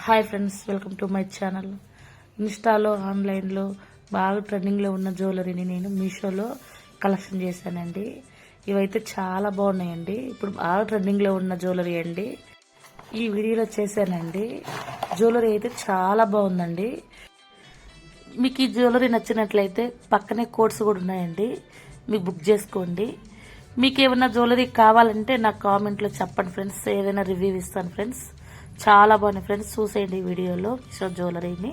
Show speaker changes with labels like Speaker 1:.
Speaker 1: Hi friends, welcome to my channel. ఇన్స్టాలో ఆన్లైన్లో బాగా ట్రెండింగ్లో ఉన్న జ్యువెలరీని నేను మీషోలో కలెక్షన్ చేశానండి. ఇవైతే చాలా బాగున్నాయండి. ఇప్పుడు బాగా ట్రెండింగ్లో ఉన్న జ్యువెలరీ అండి. ఈ వీడియోలో చేశానండి. జ్యువెలరీ అయితే చాలా బాగుందండి. మీకు ఈ జ్యువెలరీ నచ్చినట్లయితే పక్కనే కోడ్స్ కూడా ఉన్నాయండి, మీకు బుక్ చేసుకోండి. మీకు ఏమైనా జ్యువెలరీ కావాలంటే నాకు కామెంట్లో చెప్పండి ఫ్రెండ్స్, ఏదైనా రివ్యూ ఇస్తాను ఫ్రెండ్స్. చాలా బాగున్నాయి ఫ్రెండ్స్, చూసేయండి ఈ వీడియోలో జ్యువెలరీని.